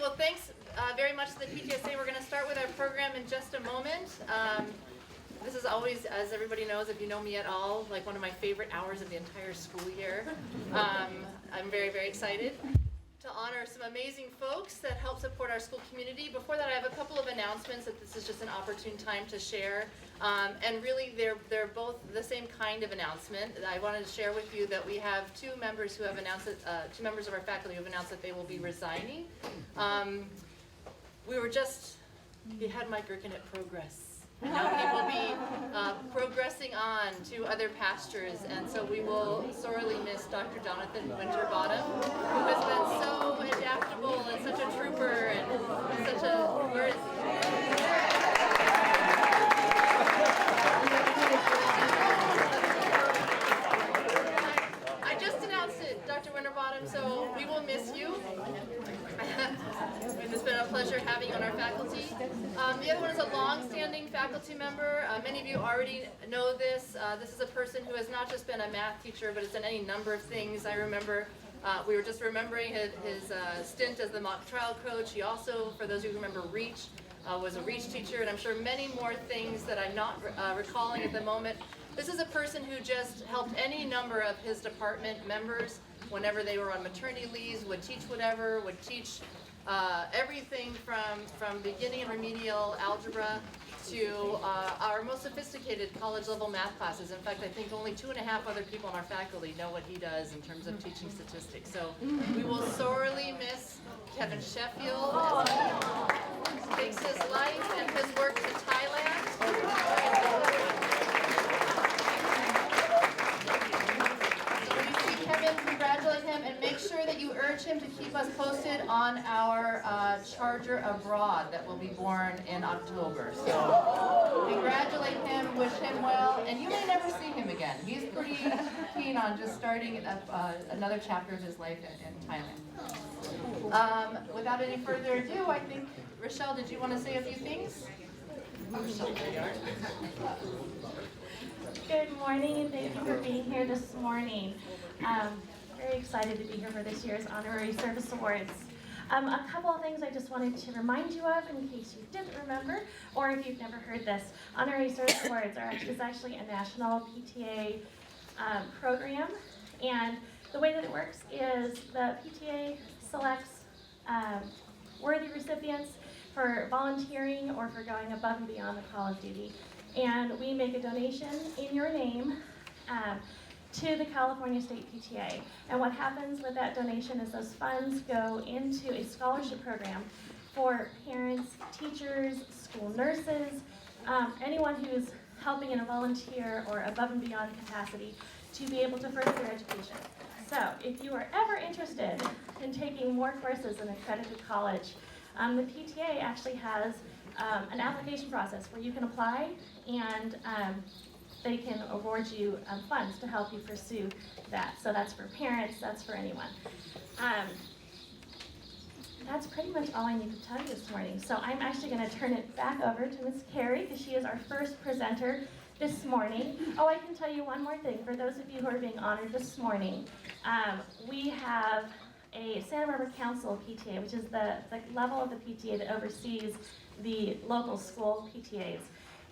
Well, thanks very much to the PTSA. We're going to start with our program in just a moment. This is always, as everybody knows, if you know me at all, like one of my favorite hours of the entire school year. I'm very, very excited to honor some amazing folks that help support our school community. Before that, I have a couple of announcements that this is just an opportune time to share. And really, they're both the same kind of announcement. I wanted to share with you that we have two members who have announced that, two members of our faculty who have announced that they will be resigning. We had Mike Gerken at Progress. And now he will be progressing on to other pastures, and so we will sorely miss Dr. Jonathan Winterbottom, who has been so adaptable and such a trooper and such a I just announced it, Dr. Winterbottom, so we will miss you. It's been a pleasure having you on our faculty. The other one is a long-standing faculty member. Many of you already know this. This is a person who has not just been a math teacher, but has done any number of things. I remember, we were just remembering his stint as the mock trial coach. He also, for those of you who remember REACH, was a REACH teacher, and I'm sure many more things that I'm not recalling at the moment. This is a person who just helped any number of his department members whenever they were on maternity leaves, would teach whatever, would teach everything from beginning and remedial algebra to our most sophisticated college level math classes. In fact, I think only 2.5 other people on our faculty know what he does in terms of teaching statistics. So we will sorely miss Kevin Sheffield as he takes his life and his work to Thailand. Kevin, congratulate him and make sure that you urge him to keep us posted on our charger abroad that will be born in October. So congratulate him, wish him well, and you may never see him again. He's pretty keen on just starting another chapter of his life in Thailand. Without any further ado, I think, Rochelle, did you want to say a few things? Rochelle, there you are. Good morning, and thank you for being here this morning. Very excited to be here for this year's Honorary Service Awards. A couple of things I just wanted to remind you of in case you didn't remember, or if you've never heard this. Honorary Service Awards is actually a national PTA program, and the way that it works is the PTA selects worthy recipients for volunteering or for going above and beyond the call of duty. And we make a donation in your name to the California State PTA. And what happens with that donation is those funds go into a scholarship program for parents, teachers, school nurses, anyone who's helping in a volunteer or above and beyond capacity to be able to further their education. So if you are ever interested in taking more courses in accredited college, the PTA actually has an application process where you can apply and they can award you funds to help you pursue that. So that's for parents, that's for anyone. That's pretty much all I need to tell you this morning. So I'm actually going to turn it back over to Ms. Carey because she is our first presenter this morning. Oh, I can tell you one more thing. For those of you who are being honored this morning, we have a Santa Barbara Council PTA, which is the level of the PTA that oversees the local school PTAs.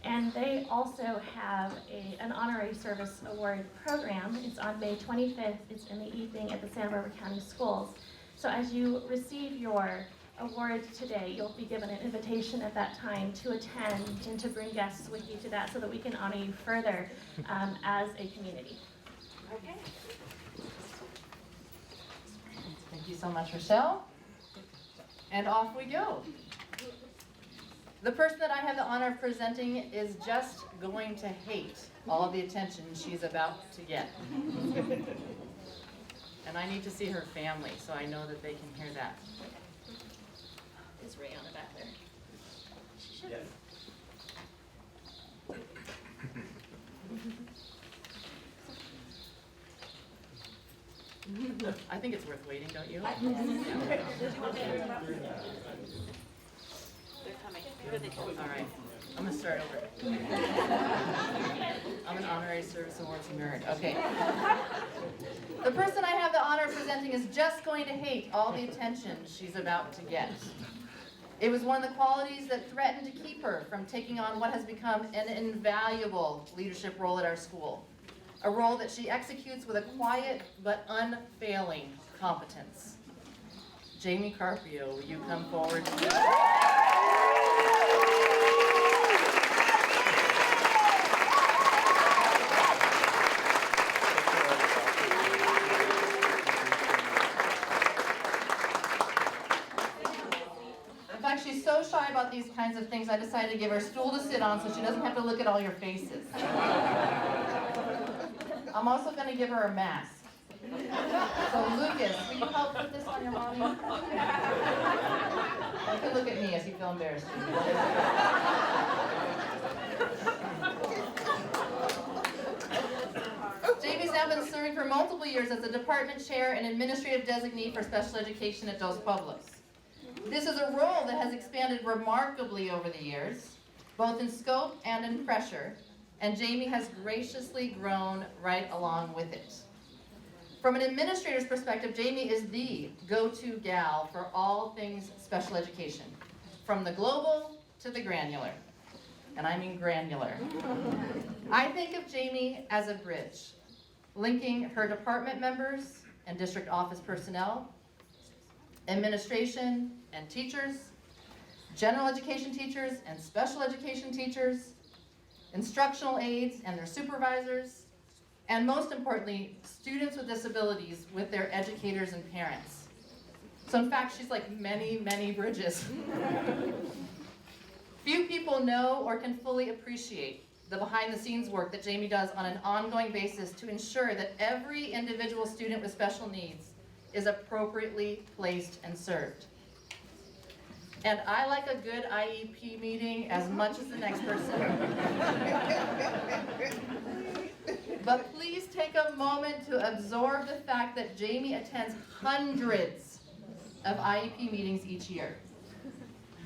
And they also have an Honorary Service Award program. It's on May 25th. It's in the evening at the Santa Barbara County Schools. So as you receive your award today, you'll be given an invitation at that time to attend and to bring guests with you to that so that we can honor you further as a community. Okay. Thank you so much, Rochelle. And off we go. The person that I have the honor of presenting is just going to hate all the attention she's about to get. And I need to see her family, so I know that they can hear that. Is Rihanna back there? She should. Yes. I think it's worth waiting, don't you? They're coming. Here they come. All right. I'm gonna start over. I'm an Honorary Service Awards nerd. Okay. The person I have the honor of presenting is just going to hate all the attention she's about to get. It was one of the qualities that threatened to keep her from taking on what has become an invaluable leadership role at our school. A role that she executes with a quiet but unfailing competence. Jamie Carpio, will you come forward? In fact, she's so shy about these kinds of things, I decided to give her a stool to sit on so she doesn't have to look at all your faces. I'm also going to give her a mask. So Lucas, will you help put this on your mommy? You can look at me as you feel embarrassed. Jamie's now been serving for multiple years as the department chair and administrative designee for special education at Dos Pueblos. This is a role that has expanded remarkably over the years, both in scope and in pressure, and Jamie has graciously grown right along with it. From an administrator's perspective, Jamie is the go-to gal for all things special education, from the global to the granular, and I mean granular. I think of Jamie as a bridge, linking her department members and district office personnel, administration and teachers, general education teachers and special education teachers, instructional aides and their supervisors, and most importantly, students with disabilities with their educators and parents. So in fact, she's like many, many bridges. Few people know or can fully appreciate the behind-the-scenes work that Jamie does on an ongoing basis to ensure that every individual student with special needs is appropriately placed and served. And I like a good IEP meeting as much as the next person. But please take a moment to absorb the fact that Jamie attends hundreds of IEP meetings each year.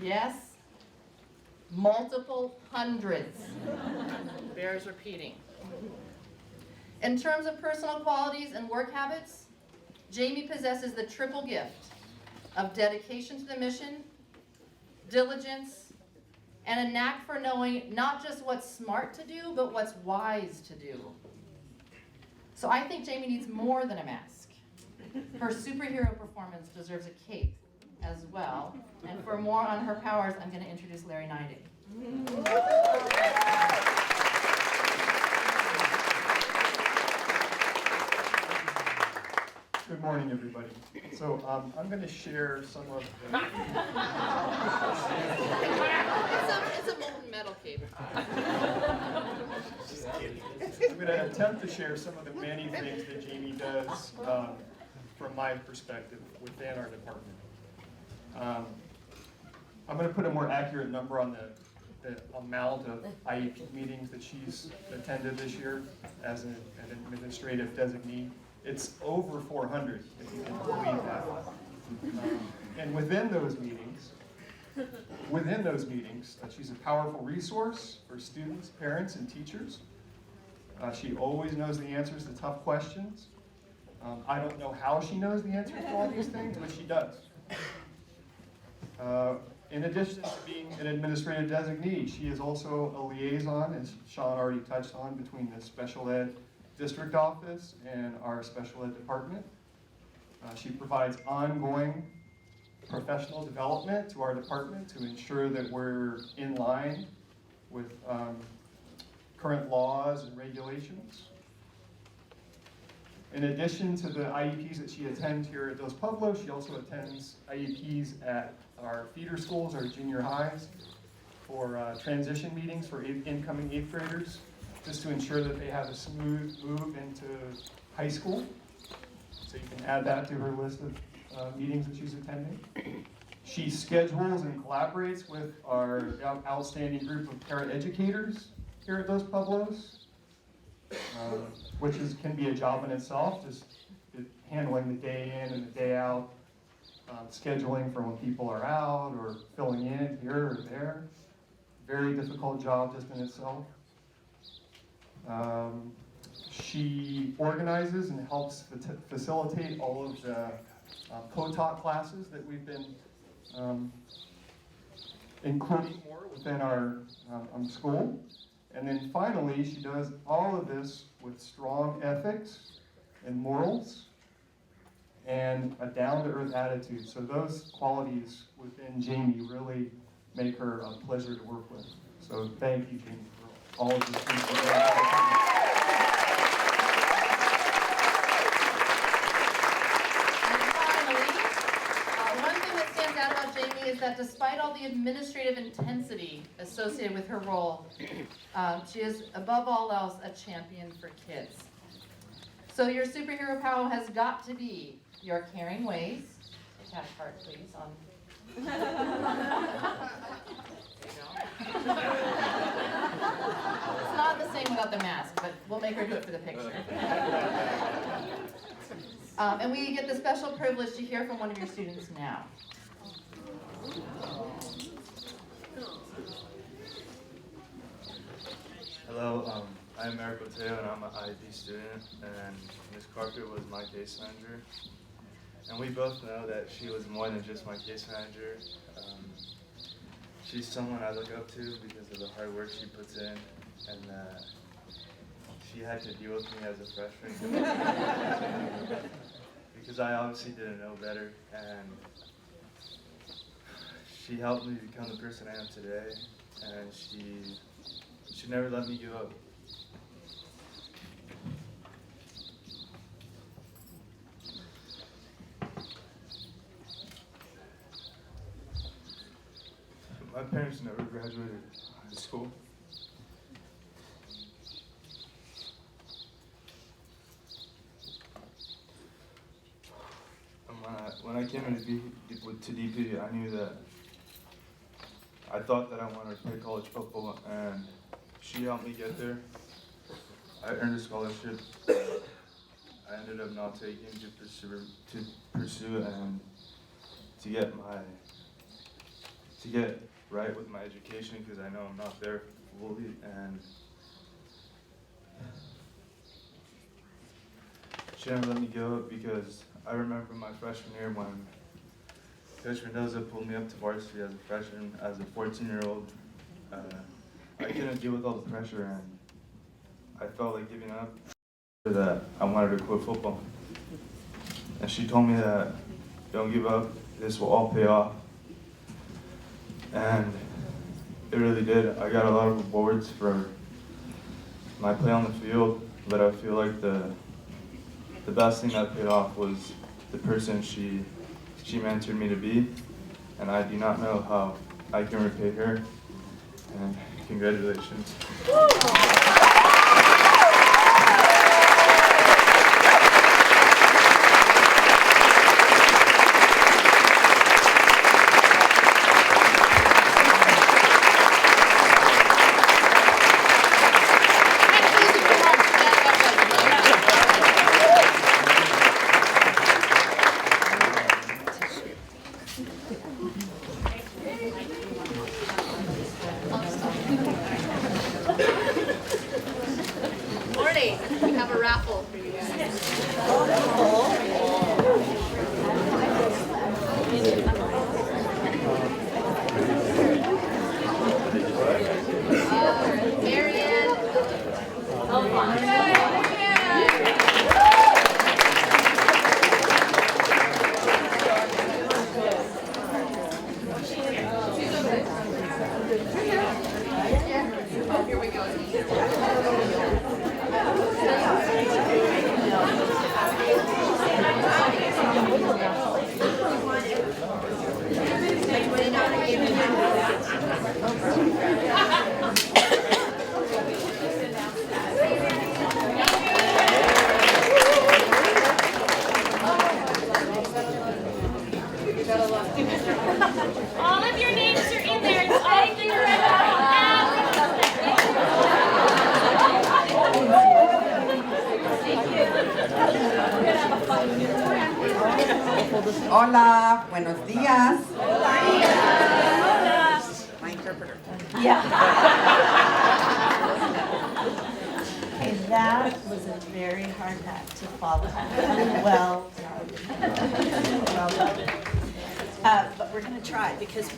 Yes, multiple hundreds. Bears repeating. In terms of personal qualities and work habits, Jamie possesses the triple gift of dedication to the mission, diligence, and a knack for knowing not just what's smart to do, but what's wise to do. So I think Jamie needs more than a mask. Her superhero performance deserves a cape as well. And for more on her powers, I'm going to introduce Larry Neidig. Good morning, everybody. So I'm going to share some of the... It's a molten metal cape. I'm going to attempt to share some of the many things that Jamie does from my perspective within our department. I'm going to put a more accurate number on the amount of IEP meetings that she's attended this year as an administrative designee. It's over 400, if you can believe that. And within those meetings, she's a powerful resource for students, parents, and teachers. She always knows the answers to tough questions. I don't know how she knows the answers to all these things, but she does. In addition to being an administrative designee, she is also a liaison, as Sean already touched on, between the special ed district office and our special ed department. She provides ongoing professional development to our department to ensure that we're in line with current laws and regulations. In addition to the IEPs that she attends here at Dos Pueblos, she also attends IEPs at our feeder schools, our junior highs, for transition meetings for incoming 8th graders, just to ensure that they have a smooth move into high school. So you can add that to her list of meetings that she's attending. She schedules and collaborates with our outstanding group of paraeducators here at Dos Pueblos, which can be a job in itself, just handling the day in and the day out, scheduling for when people are out or filling in here or there. very difficult job just in itself. She organizes and helps facilitate all of the co-taught classes that we've been including more within our school. And then finally, she does all of this with strong ethics and morals and a down-to-earth attitude. So those qualities within Jamie really make her a pleasure to work with. So thank you, Jamie, for all of this. Jamie is that despite all the administrative intensity associated with her role, she is above all else a champion for kids. So your superhero power has got to be your caring ways. Take out a card, please. It's not the same without the mask, but we'll make her do it for the picture. And we get the special privilege to hear from one of your students now. Hello, I'm Eric Oteo and I'm an IEP student, and Ms. Carter was my case manager. And we both know that she was more than just my case manager. She's someone I look up to because of the hard work she puts in, and she had to deal with me as a freshman because I obviously didn't know better, and she helped me become the person I am today, and she never let me give up. My parents never graduated high school. And when I came into to DP, I knew that I thought that I wanted to play college football, and she helped me get there. I earned a scholarship. I ended up not taking to pursue and to get right with my education, because I know I'm not there fully. And she never let me go, because I remember my freshman year when Coach Mendoza pulled me up to varsity as a freshman, as a 14-year-old. I couldn't deal with all the pressure, and I felt like giving up. That I wanted to quit football. And she told me that, don't give up, this will all pay off. And it really did. I got a lot of awards for my play on the field, but I feel like the best thing that paid off was the person she mentored me to be, and I do not know how I can repay her, and congratulations. We have a raffle for you guys. Marianne. Here we go. All of your names are in there. It's all in the red. Hola, buenos días. Hola. My interpreter. Yeah. Okay, that was a very hard act to follow. Well done. Well done. But we're going to try because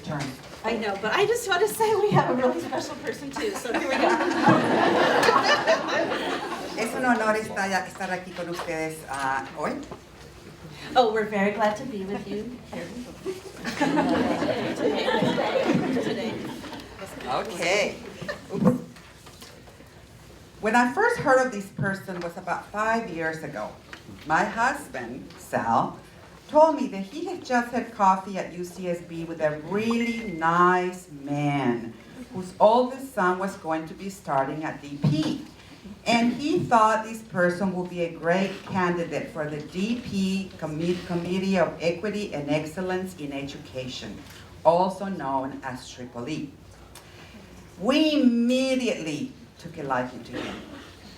I know, but I just want to say we have a really special person too. So here we go. Es un honor estar aquí con ustedes hoy. Oh, we're very glad to be with you here today. Okay. Oops. When I first heard of this person was about 5 years ago. My husband, Sal, told me that he had just had coffee at UCSB with a really nice man whose oldest son was going to be starting at DP. And he thought this person would be a great candidate for the DP Committee of Equity and Excellence in Education, also known as EEE. We immediately took a liking to him.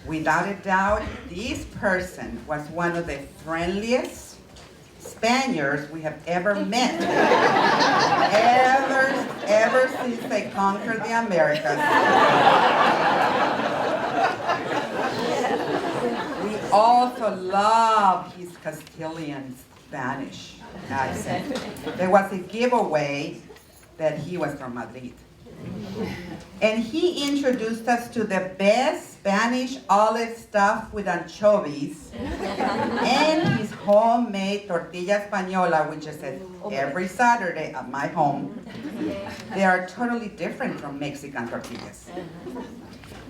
Without a doubt, this person was one of the friendliest Spaniards we have ever met, ever since they conquered the Americas. We also love his Castilian Spanish accent. There was a giveaway that he was from Madrid. And he introduced us to the best Spanish olive stuffed with anchovies and his homemade tortilla española, which is every Saturday at my home. They are totally different from Mexican tortillas.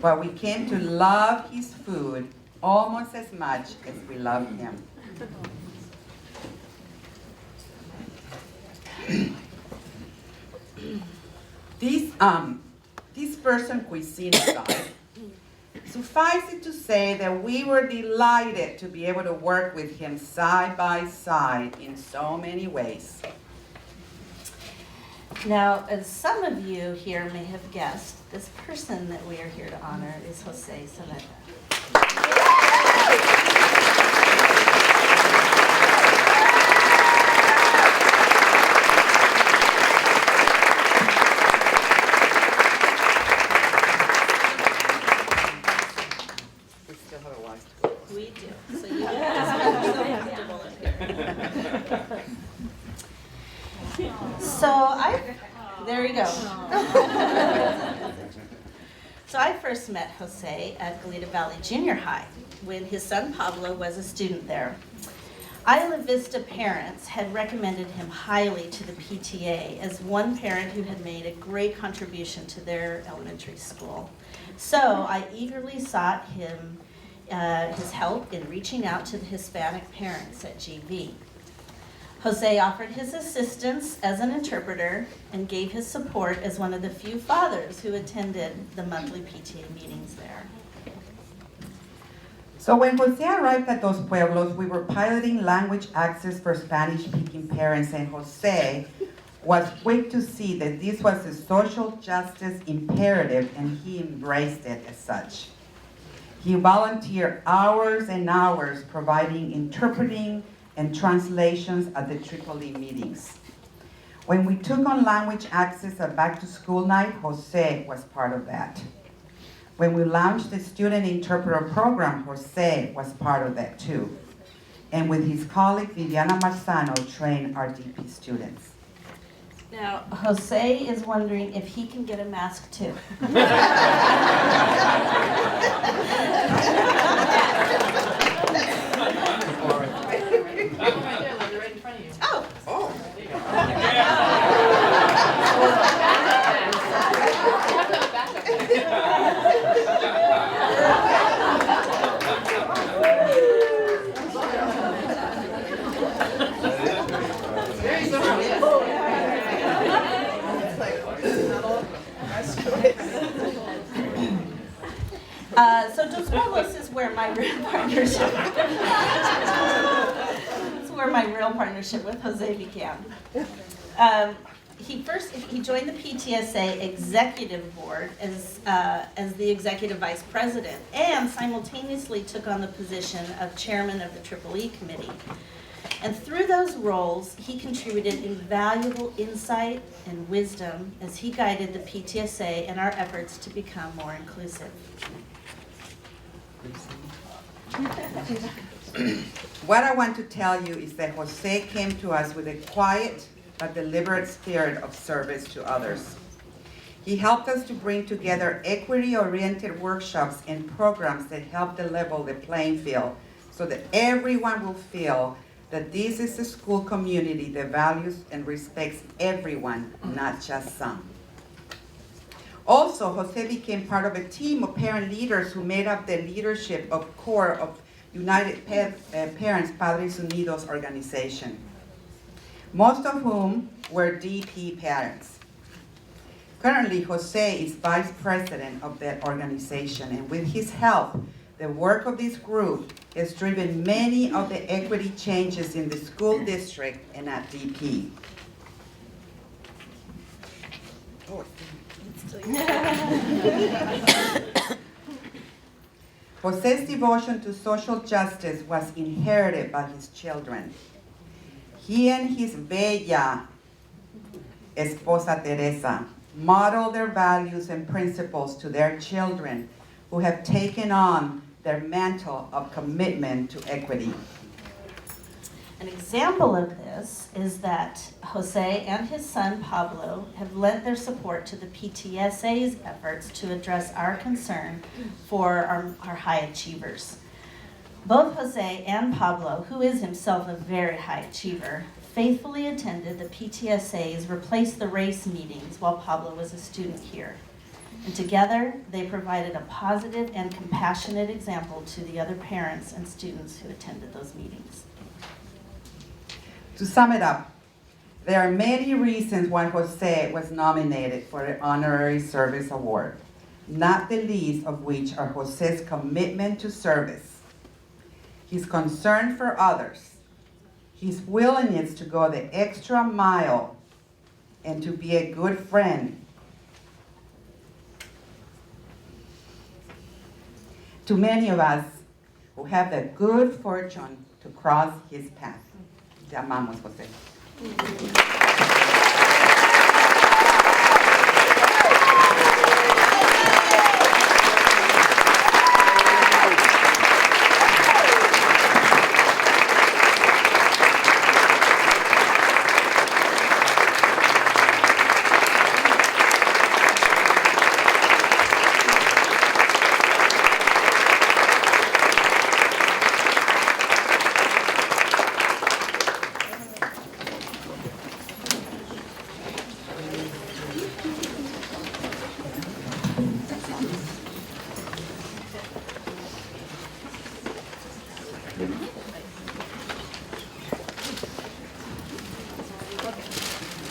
But we came to love his food almost as much as we love him. This person cuisine aside, suffice it to say that we were delighted to be able to work with him side by side in so many ways. Now, as some of you here may have guessed, this person that we are here to honor is Jose Saleta. We still have a ways to go. We do. So you just feel comfortable in here. There you go. So I first met Jose at Goleta Valley Junior High when his son Pablo was a student there. Isla Vista parents had recommended him highly to the PTA as one parent who had made a great contribution to their elementary school. So I eagerly sought his help in reaching out to the Hispanic parents at GV. Jose offered his assistance as an interpreter and gave his support as one of the few fathers who attended the monthly PTA meetings there. So when Jose arrived at Dos Pueblos, we were piloting language access for Spanish-speaking parents, and Jose was quick to see that this was a social justice imperative, and he embraced it as such. He volunteered hours and hours providing interpreting and translations at the EEE meetings. When we took on language access at Back to School Night, Jose was part of that. When we launched the Student Interpreter Program, Jose was part of that too. And with his colleague Viviana Marzano, trained our DP students. Now, Jose is wondering if he can get a mask too. Right in front of you. Oh! Oh. You have to have a backup. Very social, yes. So Dos Pueblos is where my real partnership. It's where my real partnership with Jose began. He joined the PTSA executive board as the executive vice president, and simultaneously took on the position of chairman of the EEE committee. And through those roles, he contributed invaluable insight and wisdom as he guided the PTSA in our efforts to become more inclusive. What I want to tell you is that Jose came to us with a quiet but deliberate spirit of service to others. He helped us to bring together equity-oriented workshops and programs that help to level the playing field so that everyone will feel that this is a school community that values and respects everyone, not just some. Also, Jose became part of a team of parent leaders who made up the leadership of core of United Parents Padres Unidos organization, most of whom were DP parents. Currently, Jose is vice president of that organization, and with his help, the work of this group has driven many of the equity changes in the school district and at DP. Jose's devotion to social justice was inherited by his children. He and his bella esposa Teresa model their values and principles to their children who have taken on their mantle of commitment to equity. An example of this is that Jose and his son Pablo have lent their support to the PTSA's efforts to address our concern for our high achievers. Both Jose and Pablo, who is himself a very high achiever, faithfully attended the PTSA's Replace the Race meetings while Pablo was a student here. And together, they provided a positive and compassionate example to the other parents and students who attended those meetings. To sum it up, there are many reasons why Jose was nominated for the Honorary Service Award, not the least of which are Jose's commitment to service, his concern for others, his willingness to go the extra mile, and to be a good friend to many of us who have the good fortune to cross his path. Te amamos, José.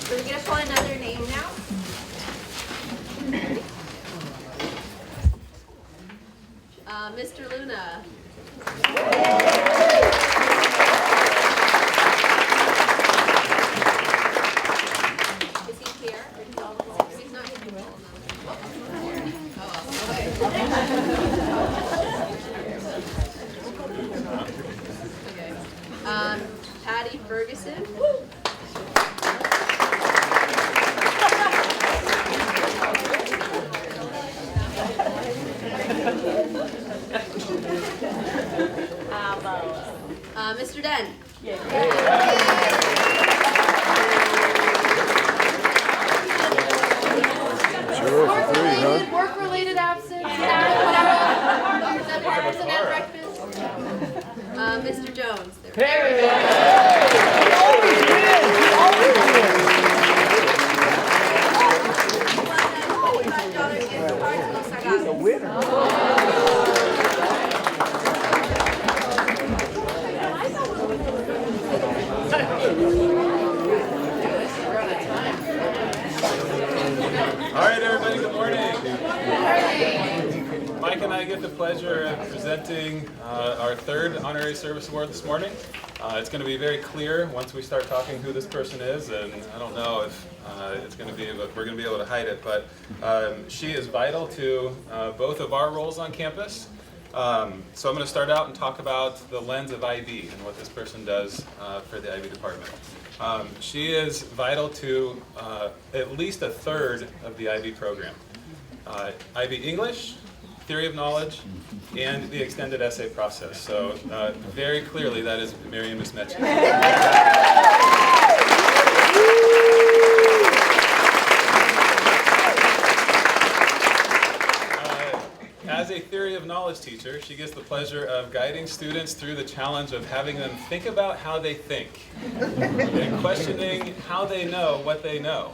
So we're gonna call another name now. Mr. Luna. Is he here? He's not here. Okay. Patty Ferguson. Mr. Den. Work-related absence, person at breakfast. Mr. Jones. All right, everybody, good morning. Mike and I get the pleasure of presenting our third Honorary Service Award this morning. It's going to be very clear once we start talking who this person is, and I don't know if it's going to be, we're going to be able to hide it, but she is vital to both of our roles on campus. So I'm going to start out and talk about the lens of IB and what this person does for the IB department. She is vital to at least a third of the IB program. IB English, Theory of Knowledge, and the extended essay process. So very clearly that is Miriam Ismetchi. As a theory of knowledge teacher, she gets the pleasure of guiding students through the challenge of having them think about how they think and questioning how they know what they know.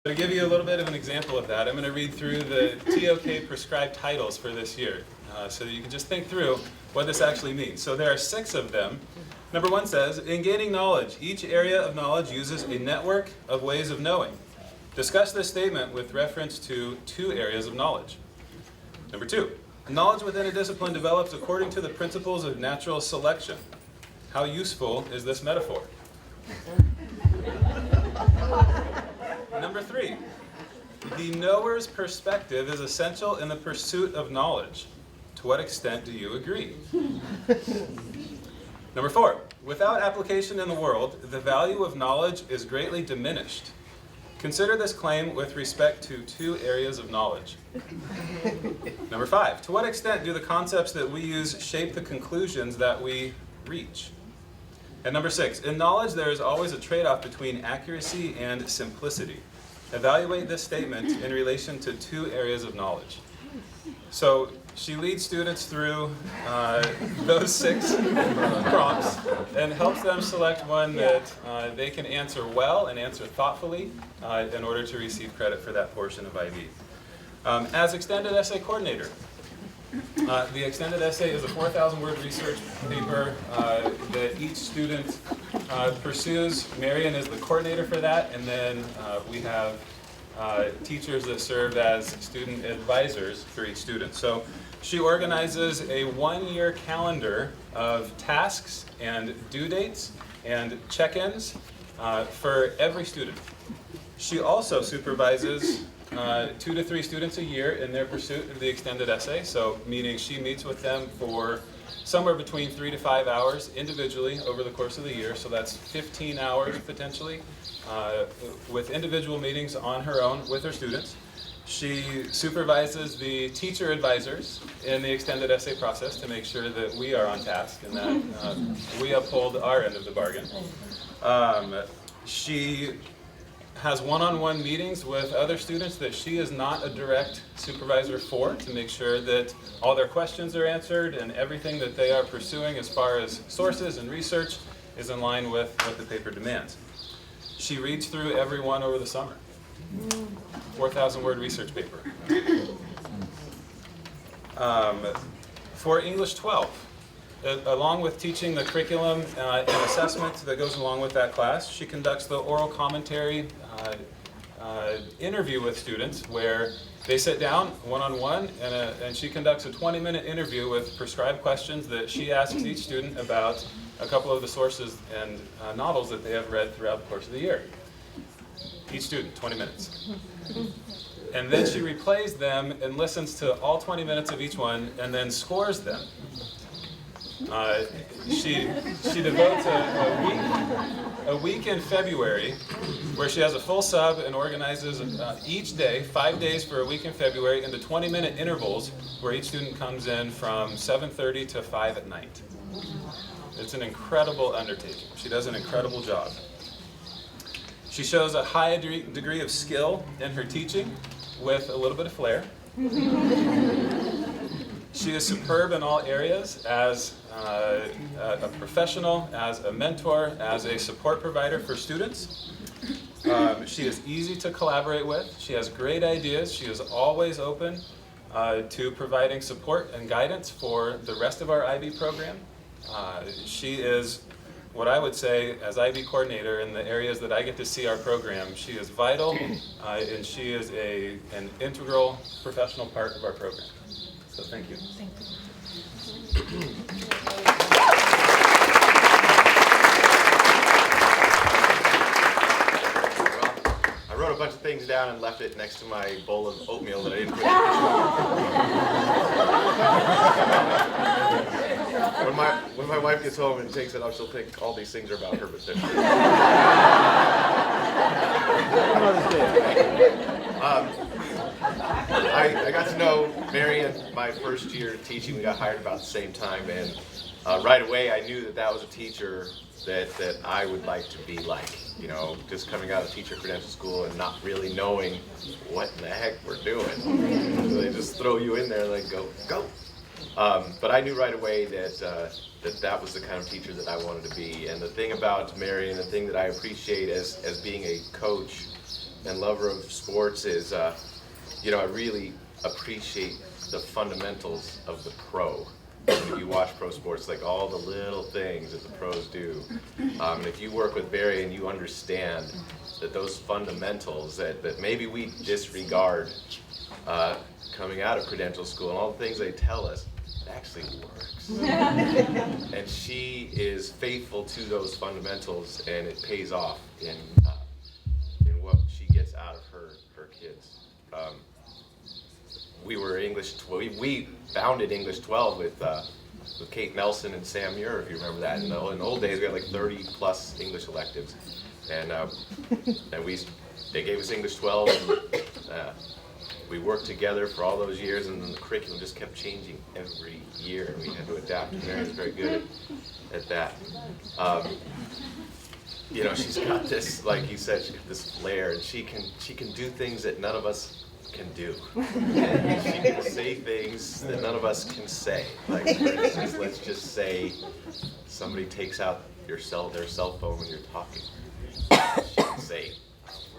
To give you a little bit of an example of that, I'm going to read through the TOK prescribed titles for this year so that you can just think through what this actually means. So there are 6 of them. Number 1 says, in gaining knowledge, each area of knowledge uses a network of ways of knowing. Discuss this statement with reference to 2 areas of knowledge. Number 2, knowledge within a discipline develops according to the principles of natural selection. How useful is this metaphor? Number 3, the knower's perspective is essential in the pursuit of knowledge. To what extent do you agree? Number 4, without application in the world, the value of knowledge is greatly diminished. Consider this claim with respect to 2 areas of knowledge. Number 5, to what extent do the concepts that we use shape the conclusions that we reach? And number 6, in knowledge there is always a trade-off between accuracy and simplicity. Evaluate this statement in relation to 2 areas of knowledge. So she leads students through those 6 prompts and helps them select one that they can answer well and answer thoughtfully in order to receive credit for that portion of IB. As extended essay coordinator, the extended essay is a 4,000-word research paper that each student pursues. Marion is the coordinator for that, and then we have teachers that serve as student advisors for each student. So she organizes a 1-year calendar of tasks and due dates and check-ins for every student. She also supervises 2 to 3 students a year in their pursuit of the extended essay, so meaning she meets with them for somewhere between 3 to 5 hours individually over the course of the year, so that's 15 hours potentially with individual meetings on her own with her students. She supervises the teacher advisors in the extended essay process to make sure that we are on task and that we uphold our end of the bargain. She has one-on-one meetings with other students that she is not a direct supervisor for to make sure that all their questions are answered and everything that they are pursuing as far as sources and research is in line with what the paper demands. She reads through every one over the summer. 4,000-word research paper. For English 12, along with teaching the curriculum and assessment that goes along with that class, she conducts the oral commentary interview with students where they sit down one-on-one and she conducts a 20-minute interview with prescribed questions that she asks each student about a couple of the sources and novels that they have read throughout the course of the year. Each student, 20 minutes. And then she replays them and listens to all 20 minutes of each one and then scores them. She devotes a week in February where she has a full sub and organizes each day, 5 days for a week in February, into 20-minute intervals where each student comes in from 7:30 to 5 at night. It's an incredible undertaking. She does an incredible job. She shows a high degree of skill in her teaching with a little bit of flair. She is superb in all areas as a professional, as a mentor, as a support provider for students. She is easy to collaborate with. She has great ideas. She is always open to providing support and guidance for the rest of our IB program. She is what I would say as IB coordinator in the areas that I get to see our program. She is vital and she is an integral professional part of our program. So thank you. Thank you. I wrote a a bunch of things down and left it next to my bowl of oatmeal that I didn't put in. When my wife gets home and takes it up, she'll think all these things are about her, but they're I got to know Mary in my first year teaching. We got hired about the same time, and right away I knew that was a teacher that I would like to be like. You know, just coming out of teacher credential school and not really knowing what in the heck we're doing. So they just throw you in there and like go. But I knew right away that was the kind of teacher that I wanted to be. And the thing about Mary, and the thing that I appreciate as being a coach and lover of sports is, you know, I really appreciate the fundamentals of the pro. If you watch pro sports, like all the little things that the pros do. And if you work with Barry and you understand that those fundamentals that maybe we disregard coming out of credential school and all the things they tell us, it actually works. And she is faithful to those fundamentals, and it pays off in what she gets out of her kids. We founded English 12 with Kate Nelson and Sam Muir, if you remember that. In the old days, we had like 30 plus English electives, and they gave us English 12, and we worked together for all those years, and then the curriculum just kept changing every year, and we had to adapt. And Mary's very good at that. You know, she's got this, like you said, this flair, and she can do things that none of us can do. And she can say things that none of us can say. Like, for instance, let's just say somebody takes out their cell phone when you're talking. She can say,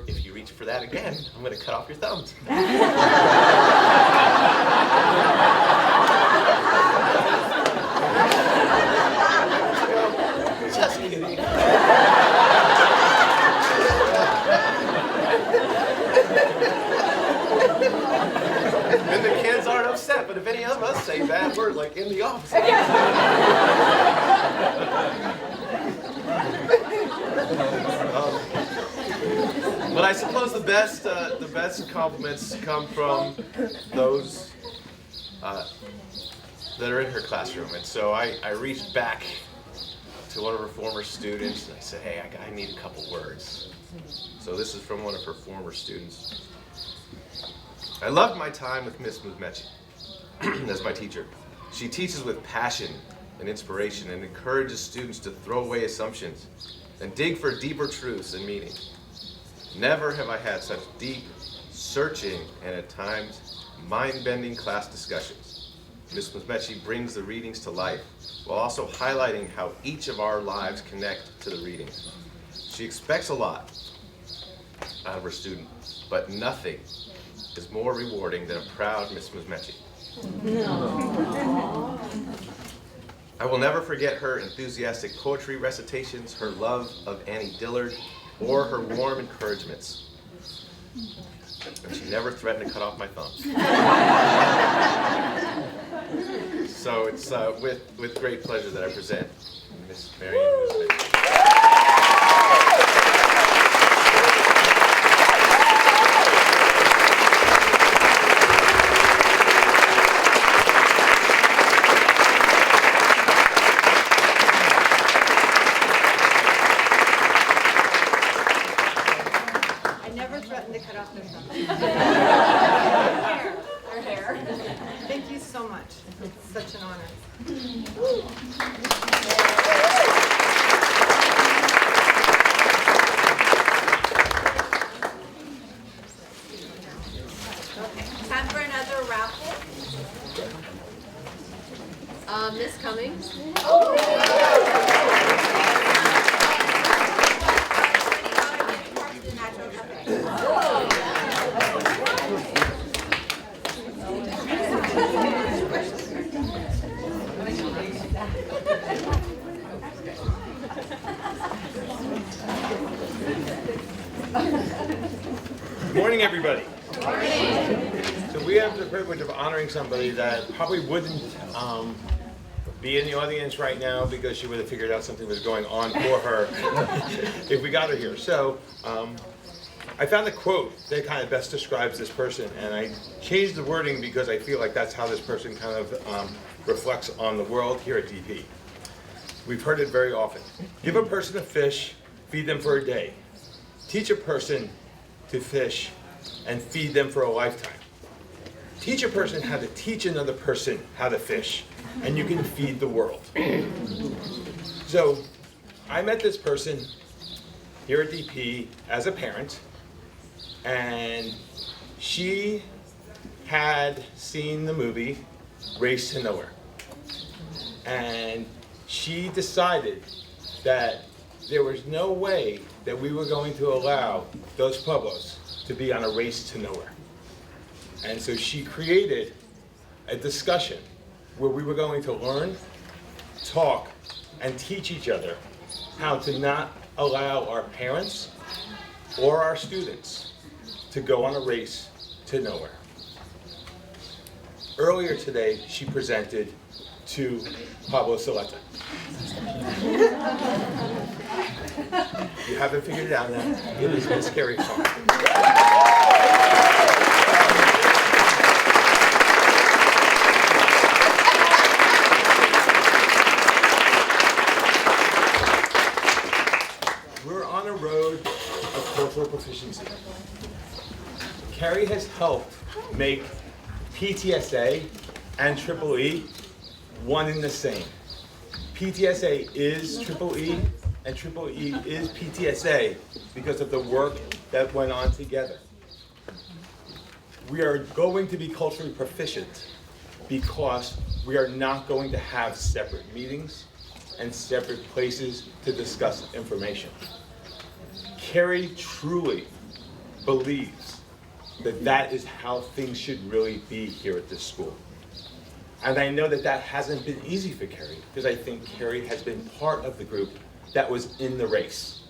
"If you reach for that again, I'm going to cut off your thumbs." Just kidding. And the kids aren't upset, but if any of us say bad words, like in the office. But I suppose the best compliments come from those that are in her classroom. And so I reached back to one of her former students and I said, "Hey, I need a couple words." So this is from one of her former students. "I loved my time with Miss Muzmechi as my teacher. She teaches with passion and inspiration and encourages students to throw away assumptions and dig for deeper truths and meaning. Never have I had such deep, searching, and at times mind-bending class discussions. Miss Muzmechi brings the readings to life while also highlighting how each of our lives connect to the readings. She expects a lot out of her student, but nothing is more rewarding than a proud Miss Muzmechi. I will never forget her enthusiastic poetry recitations, her love of Annie Dillard, or her warm encouragements. And she never threatened to cut off my thumb." So it's with great pleasure that I present Miss Marion Muzmechi. To cut off their thumb. Their hair. Thank you so much. It's such an honor. Okay. Time for another raffle. Miss Cummings. Good morning, everybody. Good morning. So we have the privilege of honoring somebody that probably wouldn't be in the audience right now because she would have figured out something was going on for her if we got her here. So I found a quote that kind of best describes this person, and I changed the wording because I feel like that's how this person kind of reflects on the world here at DP. We've heard it very often. Give a person a fish, feed them for a day. Teach a person to fish and feed them for a lifetime. Teach a person how to teach another person how to fish, and you can feed the world. So I met this person here at DP as a parent, and she had seen the movie Race to Nowhere. And she decided that there was no way that we were going to allow Dos Pueblos to be on a race to nowhere. And so she created a discussion where we were going to learn, talk, and teach each other how to not allow our parents or our students to go on a race to nowhere. Earlier today, she presented to Pablo Saleta. You haven't figured it out yet. It is Miss Carrie Farm. We're on a road of cultural proficiency. Carrie has helped make PTSA and Triple E one and the same. PTSA is Triple E, and Triple E is PTSA because of the work that went on together. We are going to be culturally proficient because we are not going to have separate meetings and separate places to discuss information. Carrie truly believes that that is how things should really be here at this school. And I know that that hasn't been easy for Carrie, because I think Carrie has been part of the group that was in the race.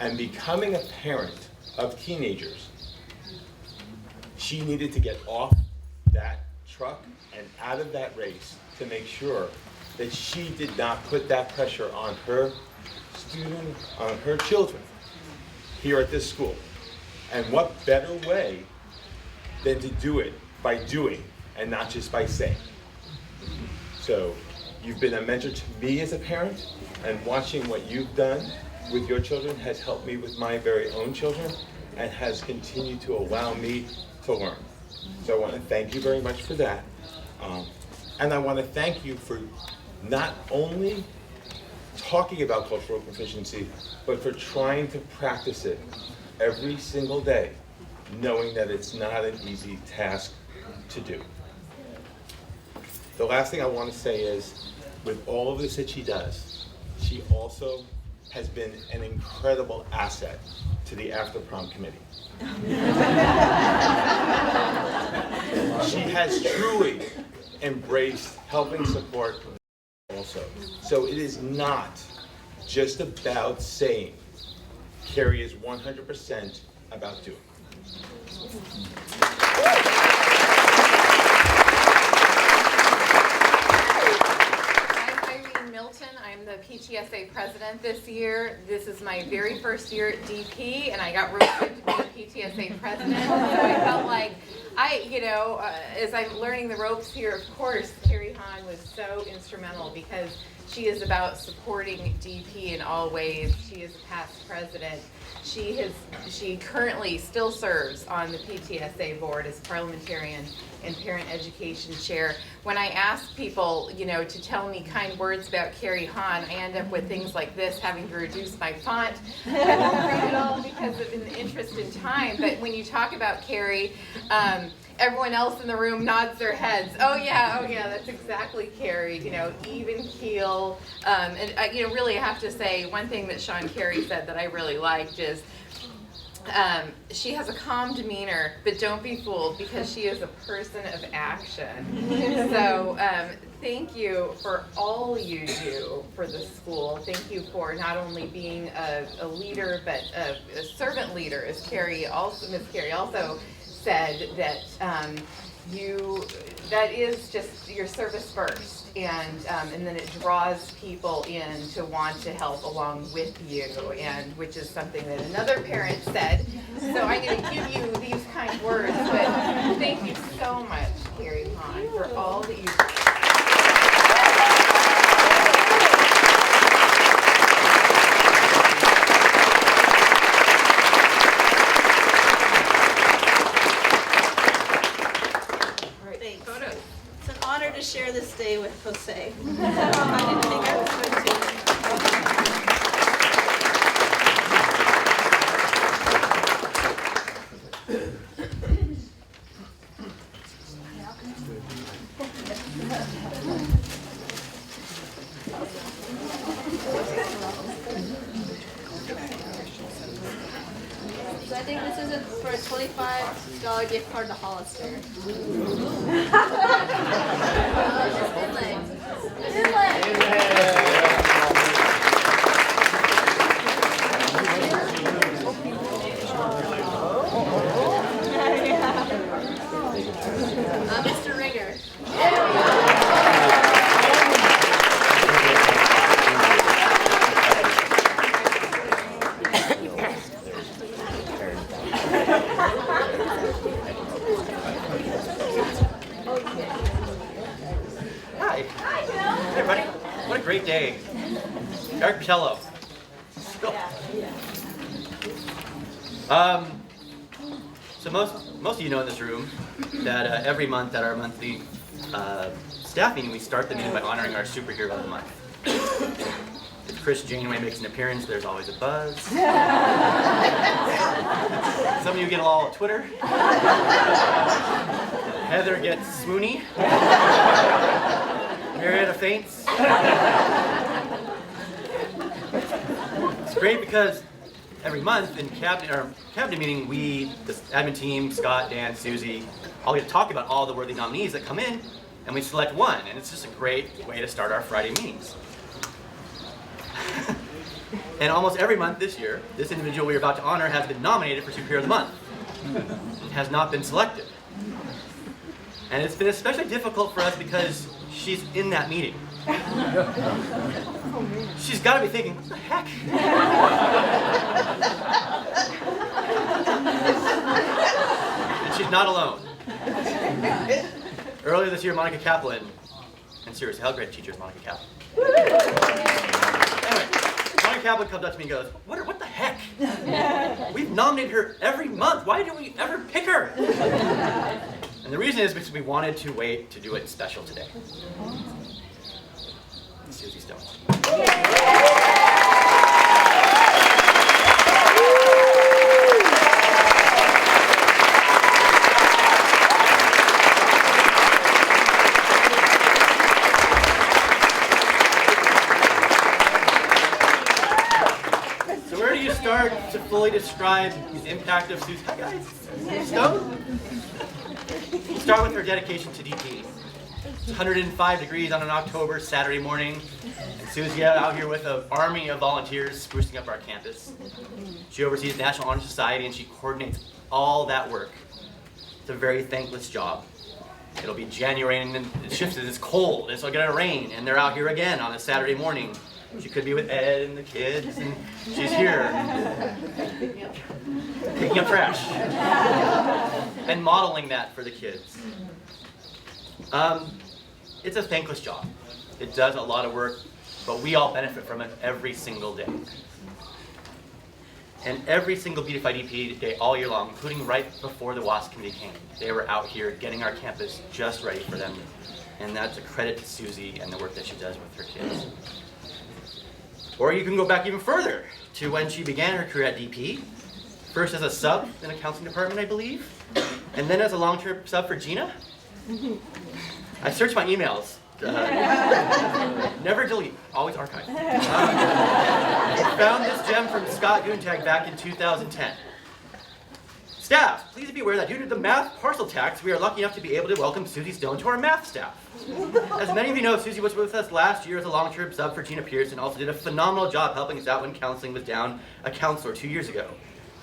And becoming a parent of teenagers, she needed to get off that truck and out of that race to make sure that she did not put that pressure on her children here at this school. And what better way than to do it by doing and not just by saying. So you've been a mentor to me as a parent, and watching what you've done with your children has helped me with my very own children and has continued to allow me to learn. So I want to thank you very much for that. And I want to thank you for not only talking about cultural proficiency, but for trying to practice it every single day, knowing that it's not an easy task to do. The last thing I want to say is, with all of this that she does, she also has been an incredible asset to the After Prom Committee. She has truly embraced helping support also. So it is not just about saying. Carrie is 100% about doing. I'm the PTSA president this year. This is my very first year at DP, and I got roped into being PTSA president. So I felt like as I'm learning the ropes here, of course, Carrie Hahn was so instrumental because she is about supporting DP in all ways. She is a past president. She currently still serves on the PTSA board as parliamentarian and parent education chair. When I ask people, to tell me kind words about Carrie Hahn, I end up with things like this, having to reduce my font. I won't read it all because of an interest in time, but when you talk about Carrie, everyone else in the room nods their heads. Oh yeah, that's exactly Carrie. Even keel. And really I have to say, one thing that Sean Carey said that I really liked is, she has a calm demeanor, but don't be fooled because she is a person of action. So thank you for all you do for the school. Thank you for not only being a leader, but a servant leader, as Miss Carrie also said, that that is just your service first, and then it draws people in to want to help along with you, and which is something that another parent said So I'm going to give you these kind words, but thank you so much, Carrie Hahn, for all that you do. Thanks. It's an honor to share this day with Jose. So I think this is for a $25 gift card to Hollister. Mr. Ringer. Hi. Hey, everybody. What a great day. Dark cello. So most of you know in this room that every month at our monthly staff meeting, we start the meeting by honoring our superhero of the month. If Chris Janeway makes an appearance, there's always a buzz. Some of you get all Twitter. Heather gets swoony. Marietta faints. It's great because every month in cabinet meeting, we, the admin team, Scott, Dan, Susie, all get to talk about all the worthy nominees that come in, and we select one, and it's just a great way to start our Friday meetings. And almost every month this year, this individual we're about to honor has been nominated for Superhero of the Month. It has not been selected. And it's been especially difficult for us because she's in that meeting. She's got to be thinking, what the heck? And she's not alone. Earlier this year, Monica Kaplan, and seriously, how great a teacher is Monica Kaplan? Anyway, Monica Kaplan comes up to me and goes, what the heck? We've nominated her every month. Why didn't we ever pick her? And the reason is because we wanted to wait to do it special today. Susie Stone. So where do you start to fully describe the impact of Susie? Hi guys. Stone? We'll start with her dedication to DP. It's 105 degrees on an October Saturday morning, and Susie out here with an army of volunteers sprucing up our campus. She oversees National Honor Society and she coordinates all that work. It's a very thankless job. It'll be January and then it shifts, it's cold, and so it's gonna rain, and they're out here again on a Saturday morning. She could be with Ed and the kids, and she's here picking up trash and modeling that for the kids. It's a thankless job. It does a lot of work, but we all benefit from it every single day. And every single Beautify DP day all year long, including right before the WASC committee came, they were out here getting our campus just ready for them. And that's a credit to Susie and the work that she does with her kids. Or you can go back even further to when she began her career at DP. First as a sub in the counseling department, I believe. And then as a long-term sub for Gina. I searched my emails. Never delete, always archive. Found this gem from Scott Guntag back in 2010. Staff, please be aware that due to the math parcel tax, we are lucky enough to be able to welcome Susie Stone to our math staff. As many of you know, Susie was with us last year as a long-term sub for Gina Pierce and also did a phenomenal job helping us out when counseling was down a counselor 2 years ago.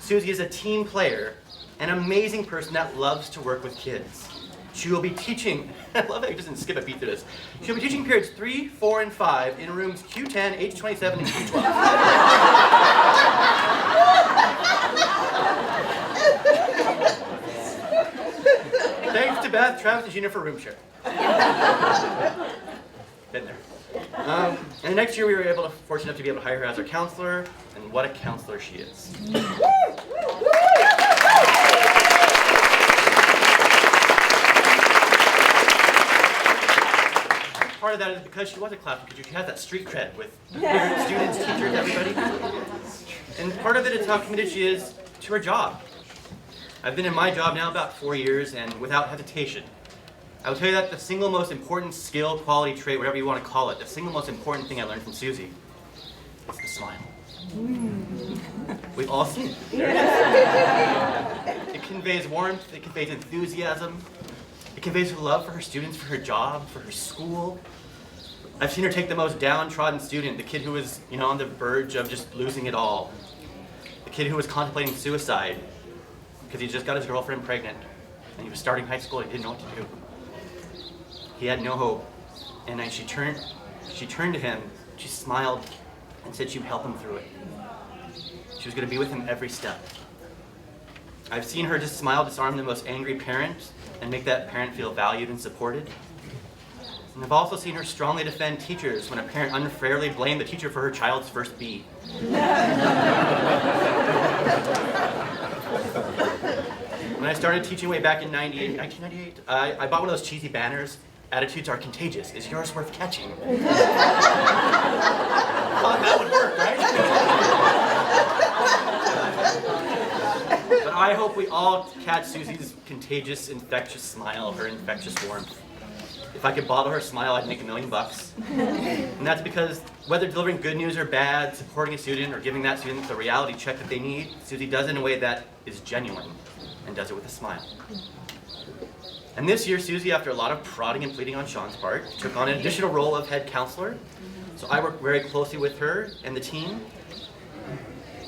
Susie is a team player, an amazing person that loves to work with kids. She will be teaching, I love that you just didn't skip a beat through this. She'll be teaching periods 3, 4, and 5 in rooms Q10, H27, and Q12. to Beth, Travis, and Gina for room share. Been there. And the next year we were fortunate enough to be able to hire her as our counselor, and what a counselor she is. Part of that is because she was a class teacher. She has that street cred with students, teachers, everybody. And part of it is how committed she is to her job. I've been in my job now about 4 years, and without hesitation, I will tell you that the single most important skill, quality, trait, whatever you want to call it, the single most important thing I learned from Susie is the smile. We've all seen it. There it is. It conveys warmth, it conveys enthusiasm, it conveys her love for her students, for her job, for her school. I've seen her take the most downtrodden student, the kid who was, on the verge of just losing it all. The kid who was contemplating suicide because he just got his girlfriend pregnant and he was starting high school and he didn't know what to do. He had no hope. And then she turned to him, she smiled and said she would help him through it. She was going to be with him every step. I've seen her just smile, disarm the most angry parent and make that parent feel valued and supported. And I've also seen her strongly defend teachers when a parent unfairly blamed the teacher for her child's first B. When I started teaching way back in 1998, I bought one of those cheesy banners. Attitudes are contagious. Is yours worth catching? Thought that would work, right? But I hope we all catch Susie's contagious, infectious smile, her infectious warmth. If I could bottle her smile, I'd make $1 million. And that's because whether delivering good news or bad, supporting a student, or giving that student the reality check that they need, Susie does it in a way that is genuine and does it with a smile. And this year, Susie, after a lot of prodding and pleading on Sean's part, took on an additional role of head counselor. So I work very closely with her and the team.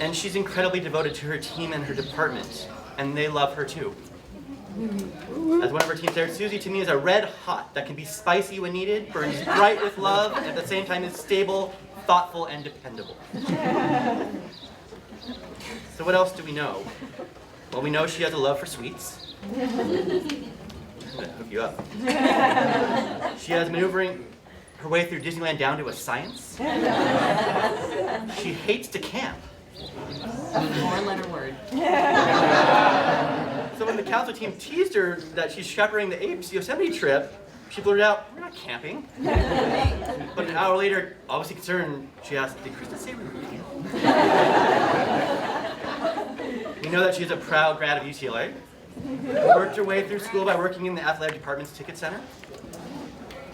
And she's incredibly devoted to her team and her department. And they love her too. As one of her team said, Susie to me is a red hot that can be spicy when needed, burns bright with love, and at the same time is stable, thoughtful, and dependable. So what else do we know? Well, we know she has a love for sweets. I'm gonna hook you up. She has maneuvering her way through Disneyland down to a science. She hates to camp. Four-letter word. So when the council team teased her that she's chaperoning the Apes Yosemite trip, she blurted out, "We're not camping." But an hour later, obviously concerned, she asked, "Did Krista say we were camping?" We know that she's a proud grad of UCLA. Worked her way through school by working in the athletic department's ticket center.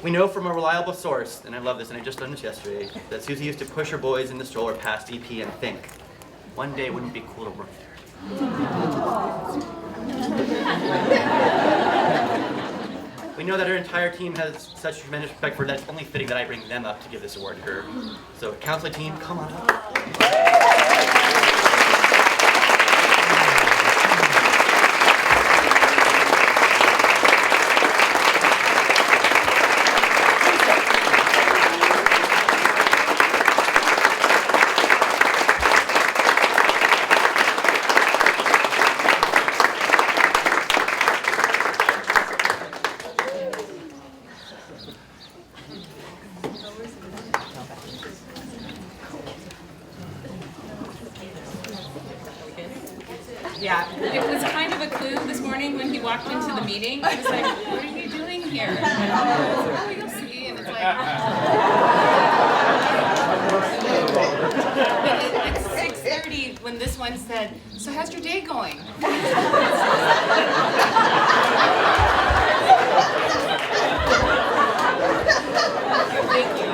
We know from a reliable source, and I love this, and I just learned this yesterday, that Susie used to push her boys in the stroller past DP and think, one day wouldn't it be cool to work there? We know that her entire team has such tremendous respect for her that it's only fitting that I bring them up to give this award to her. So, counseling team, come on up. Yeah, it was kind of a clue this morning when he walked into the meeting. He was like, "What are you doing here?" Oh, you'll see. And it's like, it's 6:30 when this one said, "So how's your day going?" Thank you.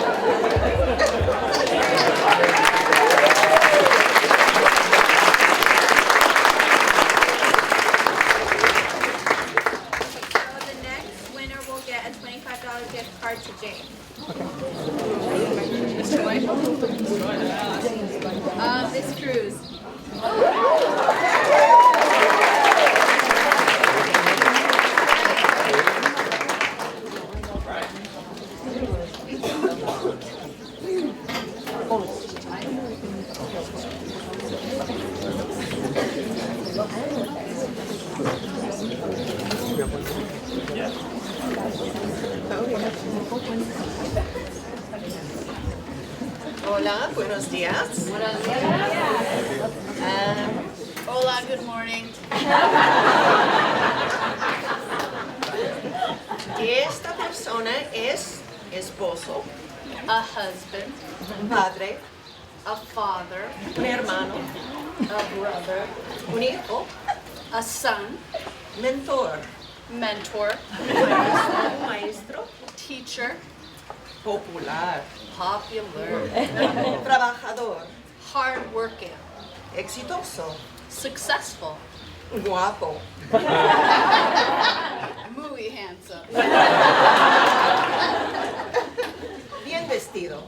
Gift card to Jane. Mr. White? Miss Cruz. Hola, buenos días. Buenos días. Hola, good morning. Esta persona es esposo, A husband, padre, a father, un hermano, a brother, un hijo, a son, mentor, mentor, maestro, teacher, popular, popular, trabajador, hardworking, exitoso, successful, guapo, muy handsome, bien vestido,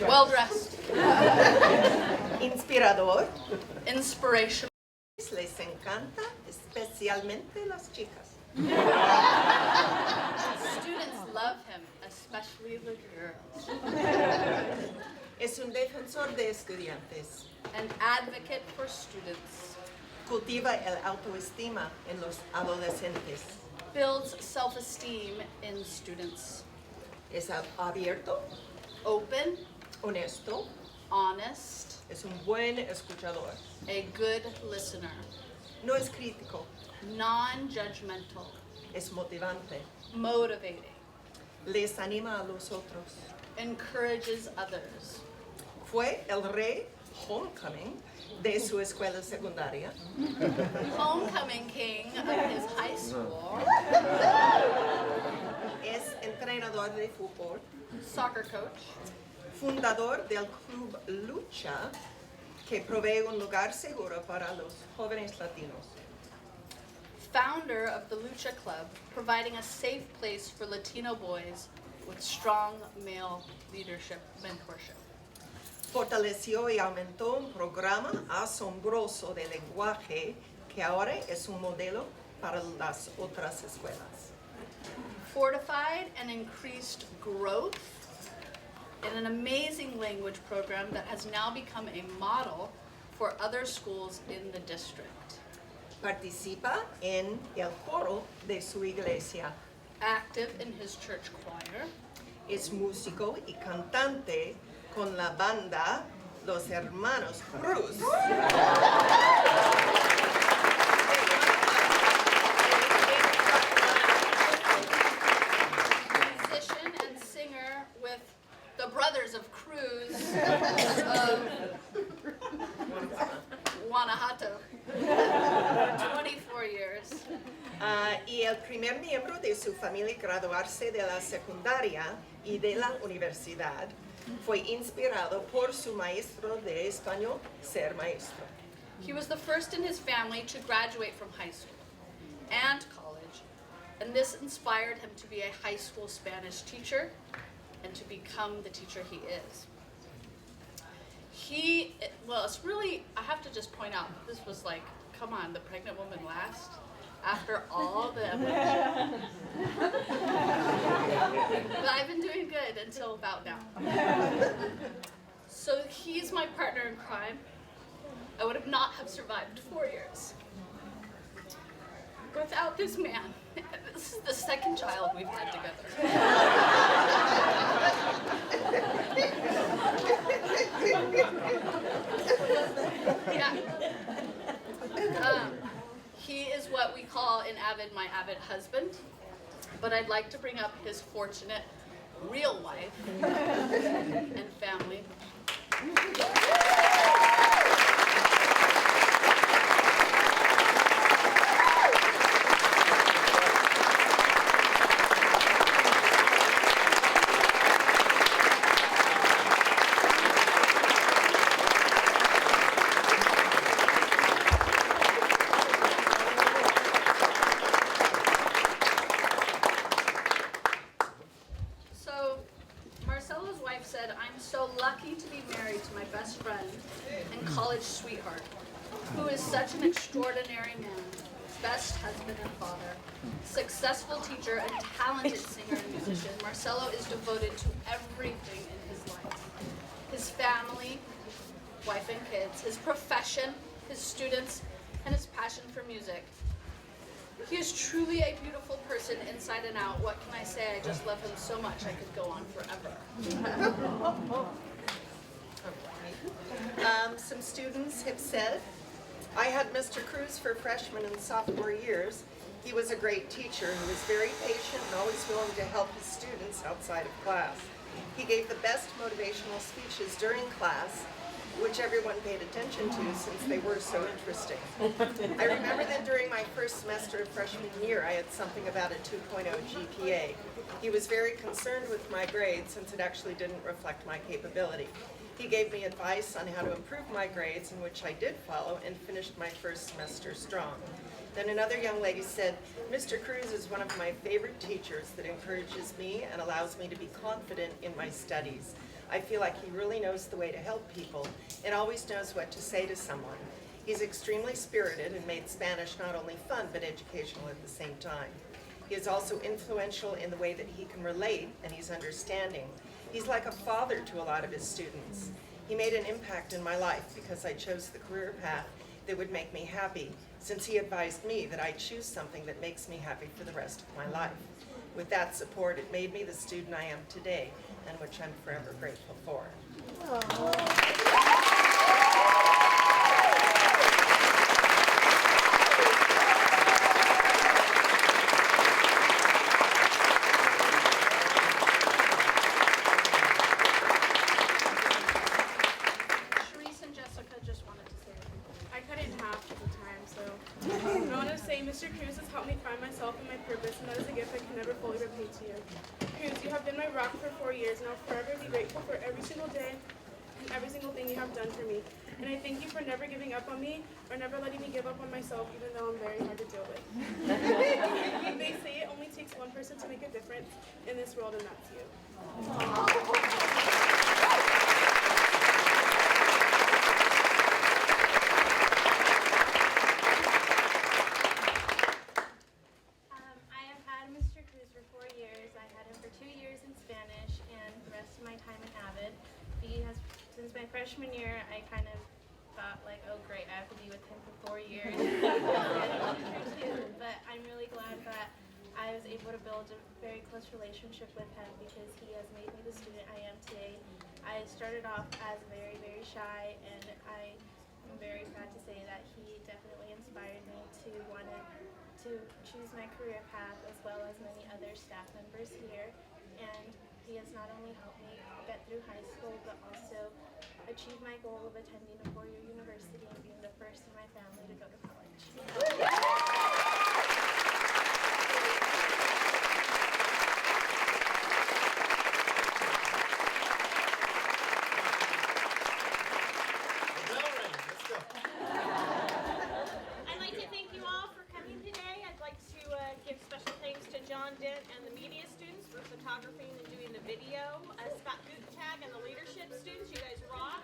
well dressed, inspirador. inspirational. Les encanta especialmente las chicas. Students love him, especially the girls. Es un defensor de estudiantes. An advocate for students. Cultiva el autoestima en los adolescentes. Builds self-esteem in students. Es abierto, Open, honesto, honest, es un buen escuchador. a good listener. No es crítico, Non-judgmental, es motivante. motivating, Les anima a los otros. encourages others. Fue el rey homecoming de su escuela secundaria. Homecoming king of his high school. Es entrenador de fútbol. Soccer coach. Fundador del club Lucha, que provee un lugar seguro para los jóvenes latinos. Founder of the Lucha Club, providing a safe place for Latino boys with strong male leadership mentorship. Fortaleció y aumentó un programa asombroso de lenguaje que ahora es un modelo para las otras escuelas. Fortified and increased growth in an amazing language program that has now become a model for other schools in the district. Participa en el coro de su iglesia. Active in his church choir. Es músico y cantante con la banda Los Hermanos Cruz. Musician and singer with the Brothers of Cruz of Guanajuato. 24 years. Y el primer miembro de su familia graduarse de la secundaria y de la universidad fue inspirado por su maestro de español ser maestro. He was the first in his family to graduate from high school and college, and this inspired him to be a high school Spanish teacher and to become the teacher he is. Well, it's really, I have to just point out, this was like, come on, the pregnant woman last? After all the evolution. But I've been doing good until about now. So he's my partner in crime. I would have not have survived 4 years. Without this man, this is the second child we've had together. Yeah. He is what we call in Avid my avid husband, but I'd like to bring up his fortunate real wife and family. So, Marcelo's wife said, I'm so lucky to be married to my best friend and college sweetheart, who is such an extraordinary man, best husband and father, successful teacher and talented singer and musician. Marcelo is devoted to everything in his life. His family, wife and kids, his profession, his students, and his passion for music. He is truly a beautiful person inside and out. What can I say? I just love him so much. I could go on forever. Some students have said, I had Mr. Cruz for freshman and sophomore years. He was a great teacher who was very patient and always willing to help his students outside of class. He gave the best motivational speeches during class, which everyone paid attention to since they were so interesting. I remember that during my first semester of freshman year, I had something about a 2.0 GPA. He was very concerned with my grades since it actually didn't reflect my capability. He gave me advice on how to improve my grades, in which I did follow and finished my first semester strong. Then another young lady said, Mr. Cruz is one of my favorite teachers that encourages me and allows me to be confident in my studies. I feel like he really knows the way to help people and always knows what to say to someone. He's extremely spirited and made Spanish not only fun but educational at the same time. He is also influential in the way that he can relate and he's understanding. He's like a father to a lot of his students. He made an impact in my life because I chose the career path that would make me happy, since he advised me that I choose something that makes me happy for the rest of my life. With that support, it made me the student I am today, and which I'm forever grateful for. Sharice and Jessica just wanted to say I couldn't half the time, so I want to say Mr. Cruz has helped me find myself and my purpose, and that is a gift I can never fully repay to you. Cruz, you have been my rock for 4 years, and I'll forever be grateful for every single day and every single thing you have done for me. And I thank you for never giving up on me or never letting me give up on myself, even though I'm very hard to deal with. They say it only takes one person to make a difference in this world, and that's you. I have had Mr. Cruz for 4 years. I had him for 2 years in Spanish and the rest of my time in Avid. Since my freshman year, I kind of thought like, oh great, I have to be with him for 4 years. But I'm really glad that I was able to build a very close relationship with him because he has made me the student I am today. I started off as very, very shy, and I am very proud to say that he definitely inspired me to want to choose my career path, as well as many other staff members here. And he has not only helped me get through high school, but also achieve my goal of attending a four-year university and being the first in my family to go to college. I'd like to thank you all for coming today. I'd like to give special thanks to John Dent and the media students for photographing and doing the video. Scott Gutentag and the leadership students, you guys rock.